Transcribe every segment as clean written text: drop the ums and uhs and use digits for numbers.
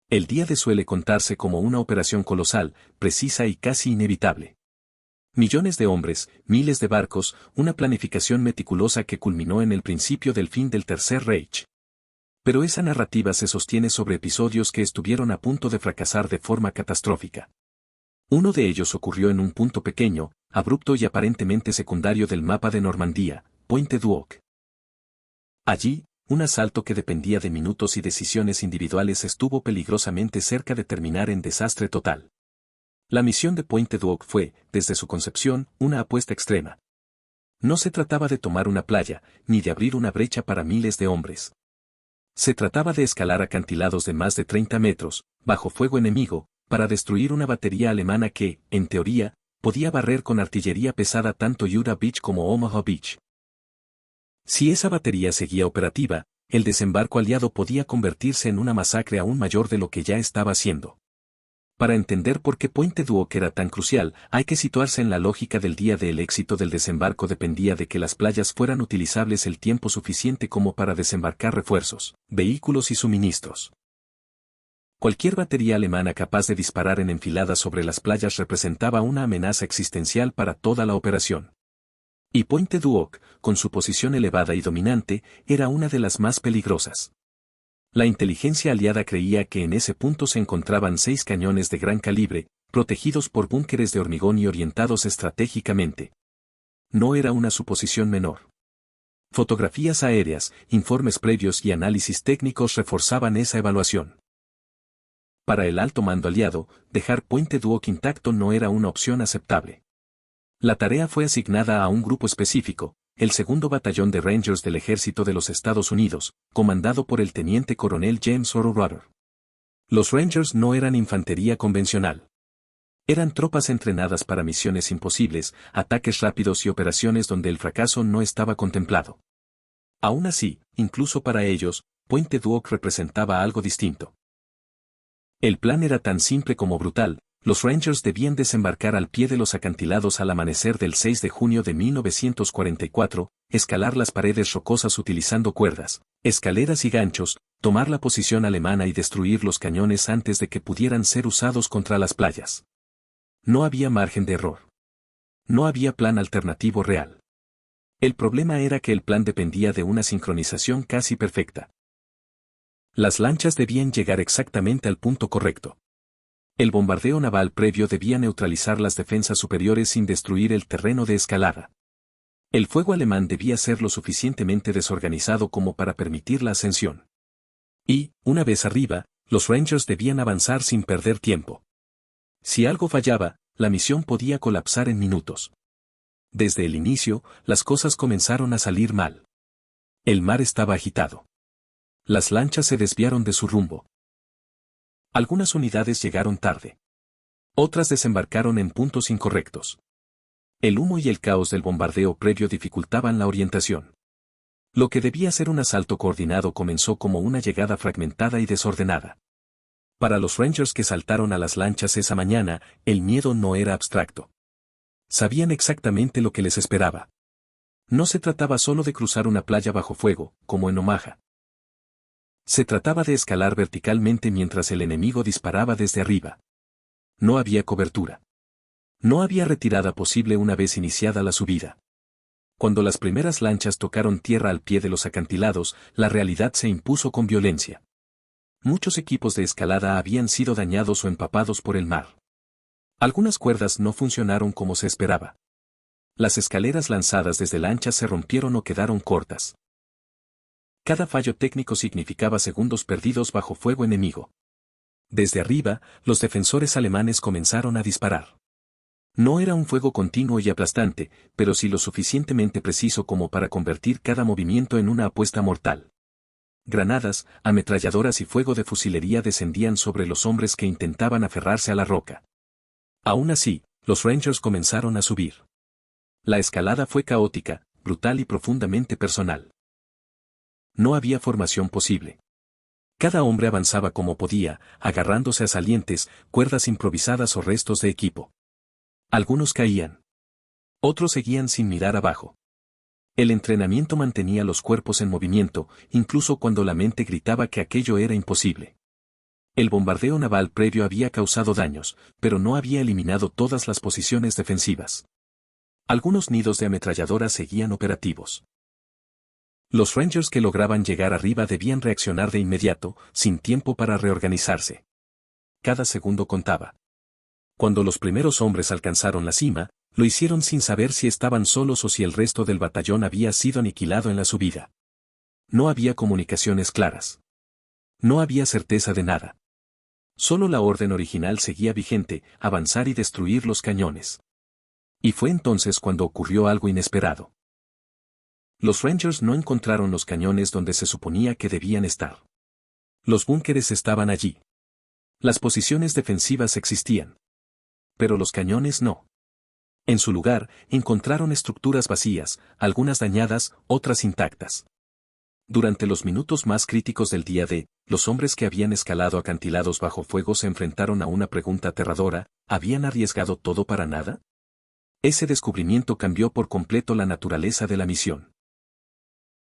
El día D suele contarse como una operación colosal, precisa y casi inevitable. Millones de hombres, miles de barcos, una planificación meticulosa que culminó en el principio del fin del Tercer Reich. Pero esa narrativa se sostiene sobre episodios que estuvieron a punto de fracasar de forma catastrófica. Uno de ellos ocurrió en un punto pequeño, abrupto y aparentemente secundario del mapa de Normandía, Pointe du Hoc. Allí, un asalto que dependía de minutos y decisiones individuales estuvo peligrosamente cerca de terminar en desastre total. La misión de Pointe du Hoc fue, desde su concepción, una apuesta extrema. No se trataba de tomar una playa, ni de abrir una brecha para miles de hombres. Se trataba de escalar acantilados de más de 30 metros, bajo fuego enemigo, para destruir una batería alemana que, en teoría, podía barrer con artillería pesada tanto Utah Beach como Omaha Beach. Si esa batería seguía operativa, el desembarco aliado podía convertirse en una masacre aún mayor de lo que ya estaba haciendo. Para entender por qué Pointe du Hoc era tan crucial, hay que situarse en la lógica del día D. El éxito del desembarco dependía de que las playas fueran utilizables el tiempo suficiente como para desembarcar refuerzos, vehículos y suministros. Cualquier batería alemana capaz de disparar en enfilada sobre las playas representaba una amenaza existencial para toda la operación. Y Pointe du Hoc, con su posición elevada y dominante, era una de las más peligrosas. La inteligencia aliada creía que en ese punto se encontraban 6 cañones de gran calibre, protegidos por búnkeres de hormigón y orientados estratégicamente. No era una suposición menor. Fotografías aéreas, informes previos y análisis técnicos reforzaban esa evaluación. Para el alto mando aliado, dejar Pointe du Hoc intacto no era una opción aceptable. La tarea fue asignada a un grupo específico, el segundo batallón de Rangers del Ejército de los Estados Unidos, comandado por el teniente coronel James Oro Rutter. Los Rangers no eran infantería convencional. Eran tropas entrenadas para misiones imposibles, ataques rápidos y operaciones donde el fracaso no estaba contemplado. Aún así, incluso para ellos, Pointe du Hoc representaba algo distinto. El plan era tan simple como brutal. Los Rangers debían desembarcar al pie de los acantilados al amanecer del 6 de junio de 1944, escalar las paredes rocosas utilizando cuerdas, escaleras y ganchos, tomar la posición alemana y destruir los cañones antes de que pudieran ser usados contra las playas. No había margen de error. No había plan alternativo real. El problema era que el plan dependía de una sincronización casi perfecta. Las lanchas debían llegar exactamente al punto correcto. El bombardeo naval previo debía neutralizar las defensas superiores sin destruir el terreno de escalada. El fuego alemán debía ser lo suficientemente desorganizado como para permitir la ascensión. Y, una vez arriba, los Rangers debían avanzar sin perder tiempo. Si algo fallaba, la misión podía colapsar en minutos. Desde el inicio, las cosas comenzaron a salir mal. El mar estaba agitado. Las lanchas se desviaron de su rumbo. Algunas unidades llegaron tarde. Otras desembarcaron en puntos incorrectos. El humo y el caos del bombardeo previo dificultaban la orientación. Lo que debía ser un asalto coordinado comenzó como una llegada fragmentada y desordenada. Para los Rangers que saltaron a las lanchas esa mañana, el miedo no era abstracto. Sabían exactamente lo que les esperaba. No se trataba solo de cruzar una playa bajo fuego, como en Omaha. Se trataba de escalar verticalmente mientras el enemigo disparaba desde arriba. No había cobertura. No había retirada posible una vez iniciada la subida. Cuando las primeras lanchas tocaron tierra al pie de los acantilados, la realidad se impuso con violencia. Muchos equipos de escalada habían sido dañados o empapados por el mar. Algunas cuerdas no funcionaron como se esperaba. Las escaleras lanzadas desde lanchas se rompieron o quedaron cortas. Cada fallo técnico significaba segundos perdidos bajo fuego enemigo. Desde arriba, los defensores alemanes comenzaron a disparar. No era un fuego continuo y aplastante, pero sí lo suficientemente preciso como para convertir cada movimiento en una apuesta mortal. Granadas, ametralladoras y fuego de fusilería descendían sobre los hombres que intentaban aferrarse a la roca. Aún así, los Rangers comenzaron a subir. La escalada fue caótica, brutal y profundamente personal. No había formación posible. Cada hombre avanzaba como podía, agarrándose a salientes, cuerdas improvisadas o restos de equipo. Algunos caían. Otros seguían sin mirar abajo. El entrenamiento mantenía los cuerpos en movimiento, incluso cuando la mente gritaba que aquello era imposible. El bombardeo naval previo había causado daños, pero no había eliminado todas las posiciones defensivas. Algunos nidos de ametralladoras seguían operativos. Los Rangers que lograban llegar arriba debían reaccionar de inmediato, sin tiempo para reorganizarse. Cada segundo contaba. Cuando los primeros hombres alcanzaron la cima, lo hicieron sin saber si estaban solos o si el resto del batallón había sido aniquilado en la subida. No había comunicaciones claras. No había certeza de nada. Solo la orden original seguía vigente, avanzar y destruir los cañones. Y fue entonces cuando ocurrió algo inesperado. Los Rangers no encontraron los cañones donde se suponía que debían estar. Los búnkeres estaban allí. Las posiciones defensivas existían. Pero los cañones no. En su lugar, encontraron estructuras vacías, algunas dañadas, otras intactas. Durante los minutos más críticos del día D, los hombres que habían escalado acantilados bajo fuego se enfrentaron a una pregunta aterradora: ¿habían arriesgado todo para nada? Ese descubrimiento cambió por completo la naturaleza de la misión.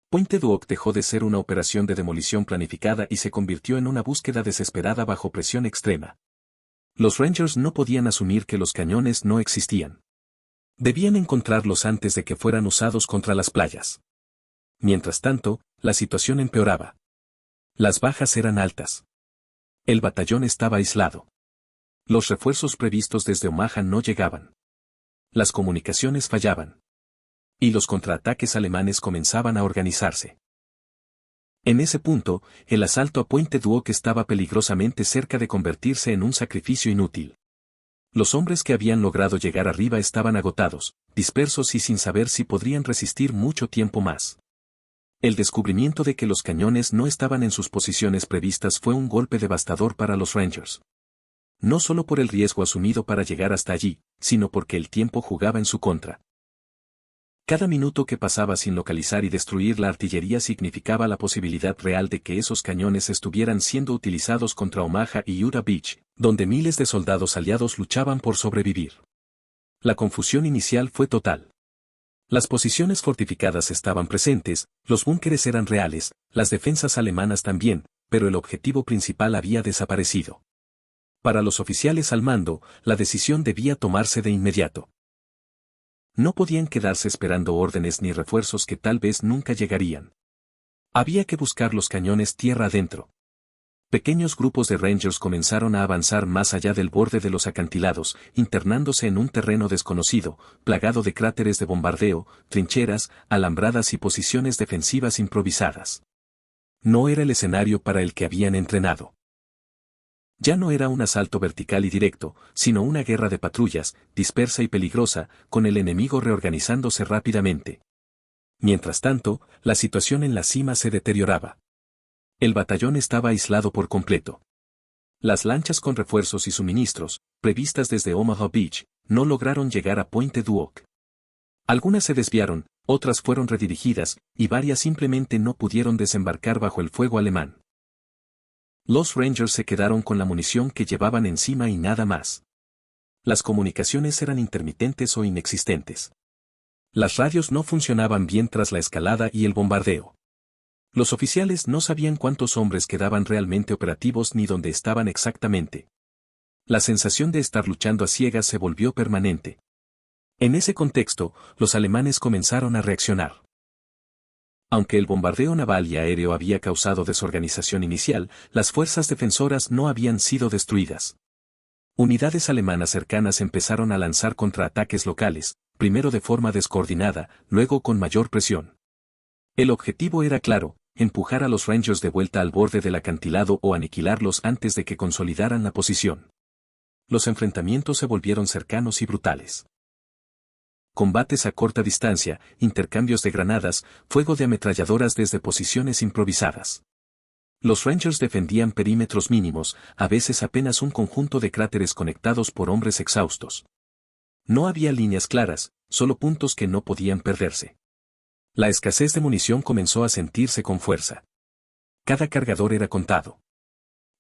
Pointe du Hoc dejó de ser una operación de demolición planificada y se convirtió en una búsqueda desesperada bajo presión extrema. Los Rangers no podían asumir que los cañones no existían. Debían encontrarlos antes de que fueran usados contra las playas. Mientras tanto, la situación empeoraba. Las bajas eran altas. El batallón estaba aislado. Los refuerzos previstos desde Omaha no llegaban. Las comunicaciones fallaban. Y los contraataques alemanes comenzaban a organizarse. En ese punto, el asalto a Pointe du Hoc estaba peligrosamente cerca de convertirse en un sacrificio inútil. Los hombres que habían logrado llegar arriba estaban agotados, dispersos y sin saber si podrían resistir mucho tiempo más. El descubrimiento de que los cañones no estaban en sus posiciones previstas fue un golpe devastador para los Rangers. No solo por el riesgo asumido para llegar hasta allí, sino porque el tiempo jugaba en su contra. Cada minuto que pasaba sin localizar y destruir la artillería significaba la posibilidad real de que esos cañones estuvieran siendo utilizados contra Omaha y Utah Beach, donde miles de soldados aliados luchaban por sobrevivir. La confusión inicial fue total. Las posiciones fortificadas estaban presentes, los búnkeres eran reales, las defensas alemanas también, pero el objetivo principal había desaparecido. Para los oficiales al mando, la decisión debía tomarse de inmediato. No podían quedarse esperando órdenes ni refuerzos que tal vez nunca llegarían. Había que buscar los cañones tierra adentro. Pequeños grupos de Rangers comenzaron a avanzar más allá del borde de los acantilados, internándose en un terreno desconocido, plagado de cráteres de bombardeo, trincheras, alambradas y posiciones defensivas improvisadas. No era el escenario para el que habían entrenado. Ya no era un asalto vertical y directo, sino una guerra de patrullas, dispersa y peligrosa, con el enemigo reorganizándose rápidamente. Mientras tanto, la situación en la cima se deterioraba. El batallón estaba aislado por completo. Las lanchas con refuerzos y suministros, previstas desde Omaha Beach, no lograron llegar a Pointe du Hoc. Algunas se desviaron, otras fueron redirigidas, y varias simplemente no pudieron desembarcar bajo el fuego alemán. Los Rangers se quedaron con la munición que llevaban encima y nada más. Las comunicaciones eran intermitentes o inexistentes. Las radios no funcionaban bien tras la escalada y el bombardeo. Los oficiales no sabían cuántos hombres quedaban realmente operativos ni dónde estaban exactamente. La sensación de estar luchando a ciegas se volvió permanente. En ese contexto, los alemanes comenzaron a reaccionar. Aunque el bombardeo naval y aéreo había causado desorganización inicial, las fuerzas defensoras no habían sido destruidas. Unidades alemanas cercanas empezaron a lanzar contraataques locales, primero de forma descoordinada, luego con mayor presión. El objetivo era claro: empujar a los Rangers de vuelta al borde del acantilado o aniquilarlos antes de que consolidaran la posición. Los enfrentamientos se volvieron cercanos y brutales. Combates a corta distancia, intercambios de granadas, fuego de ametralladoras desde posiciones improvisadas. Los Rangers defendían perímetros mínimos, a veces apenas un conjunto de cráteres conectados por hombres exhaustos. No había líneas claras, solo puntos que no podían perderse. La escasez de munición comenzó a sentirse con fuerza. Cada cargador era contado.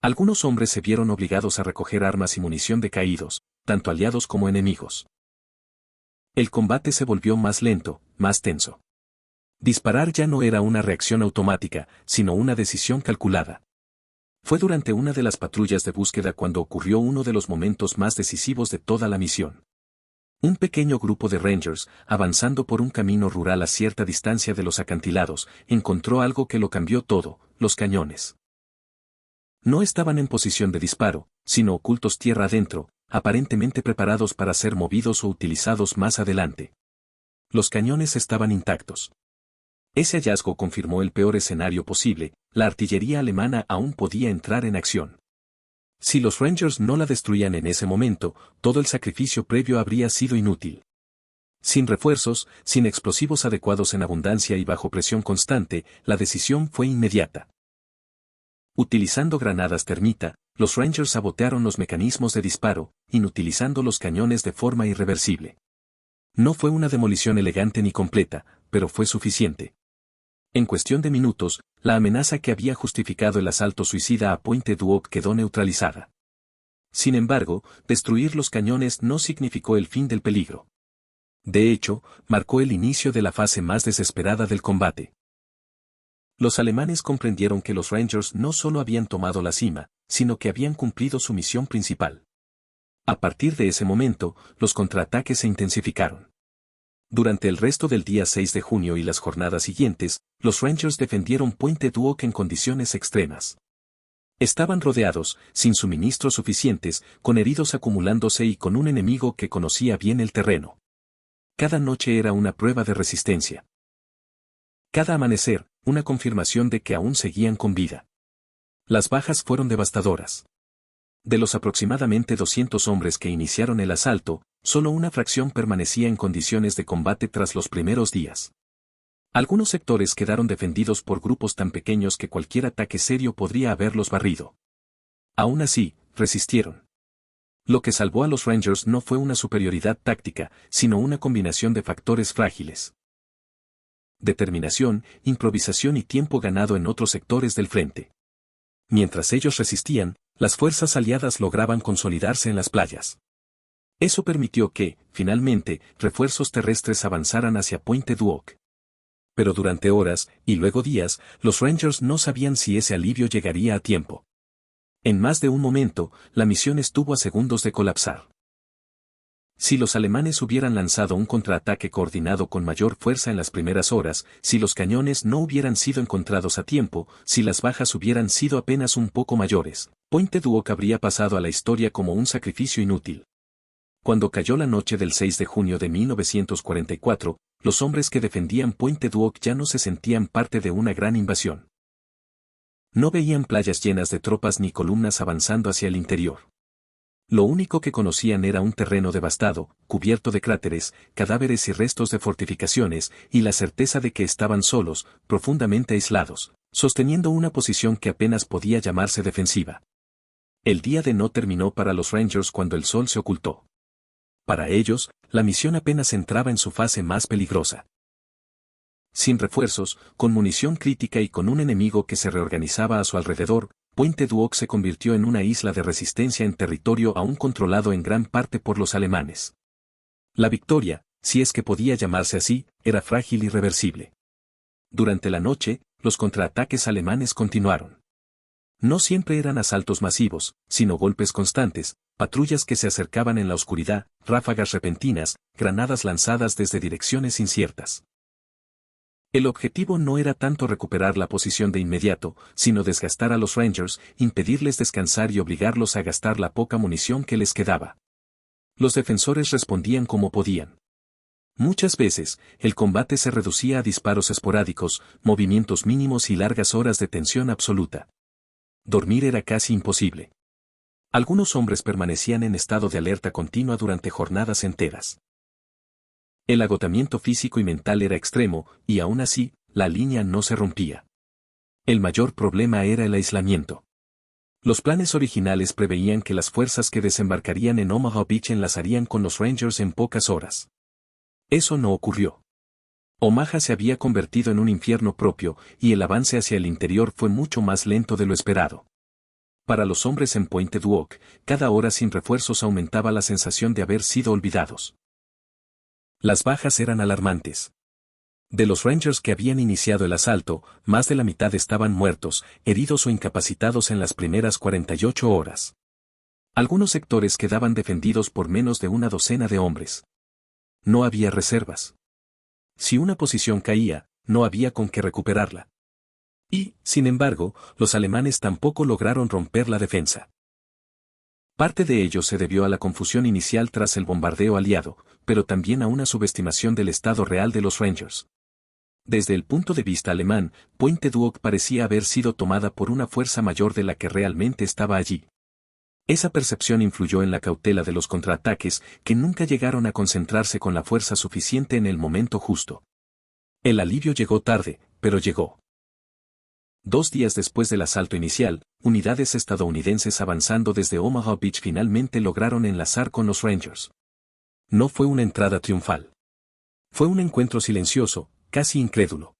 Algunos hombres se vieron obligados a recoger armas y munición de caídos, tanto aliados como enemigos. El combate se volvió más lento, más tenso. Disparar ya no era una reacción automática, sino una decisión calculada. Fue durante una de las patrullas de búsqueda cuando ocurrió uno de los momentos más decisivos de toda la misión. Un pequeño grupo de Rangers, avanzando por un camino rural a cierta distancia de los acantilados, encontró algo que lo cambió todo: los cañones. No estaban en posición de disparo, sino ocultos tierra adentro, aparentemente preparados para ser movidos o utilizados más adelante. Los cañones estaban intactos. Ese hallazgo confirmó el peor escenario posible: la artillería alemana aún podía entrar en acción. Si los Rangers no la destruían en ese momento, todo el sacrificio previo habría sido inútil. Sin refuerzos, sin explosivos adecuados en abundancia y bajo presión constante, la decisión fue inmediata. Utilizando granadas termita, los Rangers sabotearon los mecanismos de disparo, inutilizando los cañones de forma irreversible. No fue una demolición elegante ni completa, pero fue suficiente. En cuestión de minutos, la amenaza que había justificado el asalto suicida a Pointe du Hoc quedó neutralizada. Sin embargo, destruir los cañones no significó el fin del peligro. De hecho, marcó el inicio de la fase más desesperada del combate. Los alemanes comprendieron que los Rangers no solo habían tomado la cima, sino que habían cumplido su misión principal. A partir de ese momento, los contraataques se intensificaron. Durante el resto del día 6 de junio y las jornadas siguientes, los Rangers defendieron Pointe du Hoc en condiciones extremas. Estaban rodeados, sin suministros suficientes, con heridos acumulándose y con un enemigo que conocía bien el terreno. Cada noche era una prueba de resistencia. Cada amanecer, una confirmación de que aún seguían con vida. Las bajas fueron devastadoras. De los aproximadamente 200 hombres que iniciaron el asalto, solo una fracción permanecía en condiciones de combate tras los primeros días. Algunos sectores quedaron defendidos por grupos tan pequeños que cualquier ataque serio podría haberlos barrido. Aún así, resistieron. Lo que salvó a los Rangers no fue una superioridad táctica, sino una combinación de factores frágiles: determinación, improvisación y tiempo ganado en otros sectores del frente. Mientras ellos resistían, las fuerzas aliadas lograban consolidarse en las playas. Eso permitió que, finalmente, refuerzos terrestres avanzaran hacia Pointe du Hoc. Pero durante horas, y luego días, los Rangers no sabían si ese alivio llegaría a tiempo. En más de un momento, la misión estuvo a segundos de colapsar. Si los alemanes hubieran lanzado un contraataque coordinado con mayor fuerza en las primeras horas, si los cañones no hubieran sido encontrados a tiempo, si las bajas hubieran sido apenas un poco mayores, Pointe du Hoc habría pasado a la historia como un sacrificio inútil. Cuando cayó la noche del 6 de junio de 1944, los hombres que defendían Pointe du Hoc ya no se sentían parte de una gran invasión. No veían playas llenas de tropas ni columnas avanzando hacia el interior. Lo único que conocían era un terreno devastado, cubierto de cráteres, cadáveres y restos de fortificaciones, y la certeza de que estaban solos, profundamente aislados, sosteniendo una posición que apenas podía llamarse defensiva. El día D no terminó para los Rangers cuando el sol se ocultó. Para ellos, la misión apenas entraba en su fase más peligrosa. Sin refuerzos, con munición crítica y con un enemigo que se reorganizaba a su alrededor, Pointe du Hoc se convirtió en una isla de resistencia en territorio aún controlado en gran parte por los alemanes. La victoria, si es que podía llamarse así, era frágil y irreversible. Durante la noche, los contraataques alemanes continuaron. No siempre eran asaltos masivos, sino golpes constantes, patrullas que se acercaban en la oscuridad, ráfagas repentinas, granadas lanzadas desde direcciones inciertas. El objetivo no era tanto recuperar la posición de inmediato, sino desgastar a los Rangers, impedirles descansar y obligarlos a gastar la poca munición que les quedaba. Los defensores respondían como podían. Muchas veces, el combate se reducía a disparos esporádicos, movimientos mínimos y largas horas de tensión absoluta. Dormir era casi imposible. Algunos hombres permanecían en estado de alerta continua durante jornadas enteras. El agotamiento físico y mental era extremo, y aún así, la línea no se rompía. El mayor problema era el aislamiento. Los planes originales preveían que las fuerzas que desembarcarían en Omaha Beach enlazarían con los Rangers en pocas horas. Eso no ocurrió. Omaha se había convertido en un infierno propio, y el avance hacia el interior fue mucho más lento de lo esperado. Para los hombres en Pointe du Hoc, cada hora sin refuerzos aumentaba la sensación de haber sido olvidados. Las bajas eran alarmantes. De los Rangers que habían iniciado el asalto, más de la mitad estaban muertos, heridos o incapacitados en las primeras 48 horas. Algunos sectores quedaban defendidos por menos de una docena de hombres. No había reservas. Si una posición caía, no había con qué recuperarla. Y, sin embargo, los alemanes tampoco lograron romper la defensa. Parte de ello se debió a la confusión inicial tras el bombardeo aliado, pero también a una subestimación del estado real de los Rangers. Desde el punto de vista alemán, Pointe du Hoc parecía haber sido tomada por una fuerza mayor de la que realmente estaba allí. Esa percepción influyó en la cautela de los contraataques, que nunca llegaron a concentrarse con la fuerza suficiente en el momento justo. El alivio llegó tarde, pero llegó. 2 días después del asalto inicial, unidades estadounidenses avanzando desde Omaha Beach finalmente lograron enlazar con los Rangers. No fue una entrada triunfal. Fue un encuentro silencioso, casi incrédulo.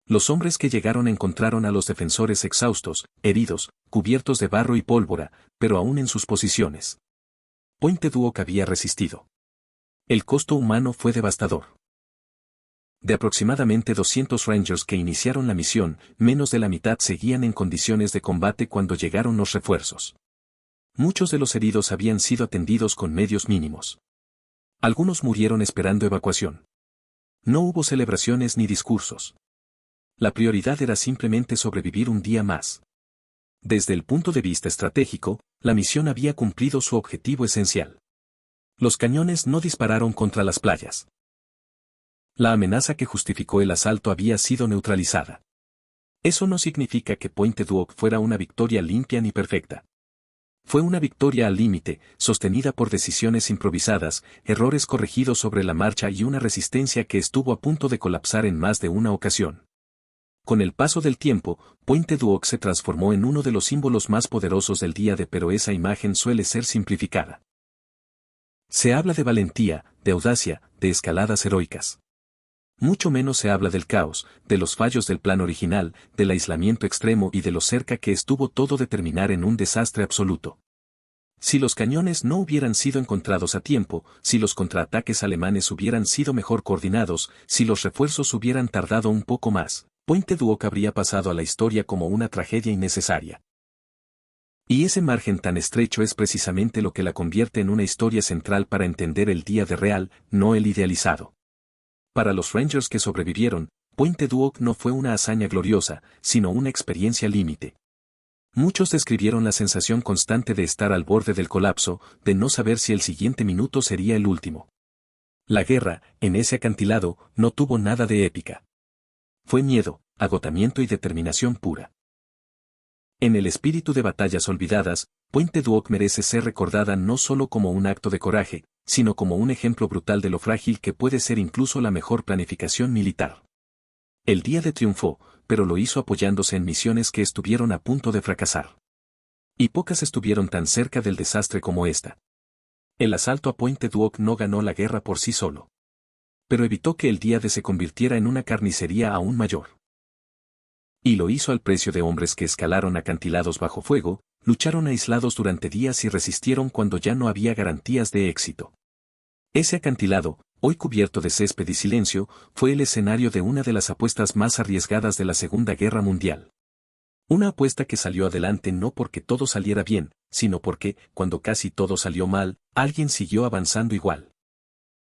Los hombres que llegaron encontraron a los defensores exhaustos, heridos, cubiertos de barro y pólvora, pero aún en sus posiciones. Pointe du Hoc había resistido. El costo humano fue devastador. De aproximadamente 200 Rangers que iniciaron la misión, menos de la mitad seguían en condiciones de combate cuando llegaron los refuerzos. Muchos de los heridos habían sido atendidos con medios mínimos. Algunos murieron esperando evacuación. No hubo celebraciones ni discursos. La prioridad era simplemente sobrevivir un día más. Desde el punto de vista estratégico, la misión había cumplido su objetivo esencial. Los cañones no dispararon contra las playas. La amenaza que justificó el asalto había sido neutralizada. Eso no significa que Pointe du Hoc fuera una victoria limpia ni perfecta. Fue una victoria al límite, sostenida por decisiones improvisadas, errores corregidos sobre la marcha y una resistencia que estuvo a punto de colapsar en más de una ocasión. Con el paso del tiempo, Pointe du Hoc se transformó en uno de los símbolos más poderosos del día D, pero esa imagen suele ser simplificada. Se habla de valentía, de audacia, de escaladas heroicas. Mucho menos se habla del caos, de los fallos del plan original, del aislamiento extremo y de lo cerca que estuvo todo de terminar en un desastre absoluto. Si los cañones no hubieran sido encontrados a tiempo, si los contraataques alemanes hubieran sido mejor coordinados, si los refuerzos hubieran tardado un poco más, Pointe du Hoc habría pasado a la historia como una tragedia innecesaria. Y ese margen tan estrecho es precisamente lo que la convierte en una historia central para entender el día D real, no el idealizado. Para los Rangers que sobrevivieron, Pointe du Hoc no fue una hazaña gloriosa, sino una experiencia límite. Muchos describieron la sensación constante de estar al borde del colapso, de no saber si el siguiente minuto sería el último. La guerra, en ese acantilado, no tuvo nada de épica. Fue miedo, agotamiento y determinación pura. En el espíritu de batallas olvidadas, Pointe du Hoc merece ser recordada no solo como un acto de coraje, sino como un ejemplo brutal de lo frágil que puede ser incluso la mejor planificación militar. El día D triunfó, pero lo hizo apoyándose en misiones que estuvieron a punto de fracasar. Y pocas estuvieron tan cerca del desastre como esta. El asalto a Pointe du Hoc no ganó la guerra por sí solo. Pero evitó que el día D se convirtiera en una carnicería aún mayor. Y lo hizo al precio de hombres que escalaron acantilados bajo fuego, lucharon aislados durante días y resistieron cuando ya no había garantías de éxito. Ese acantilado, hoy cubierto de césped y silencio, fue el escenario de una de las apuestas más arriesgadas de la Segunda Guerra Mundial. Una apuesta que salió adelante no porque todo saliera bien, sino porque, cuando casi todo salió mal, alguien siguió avanzando igual.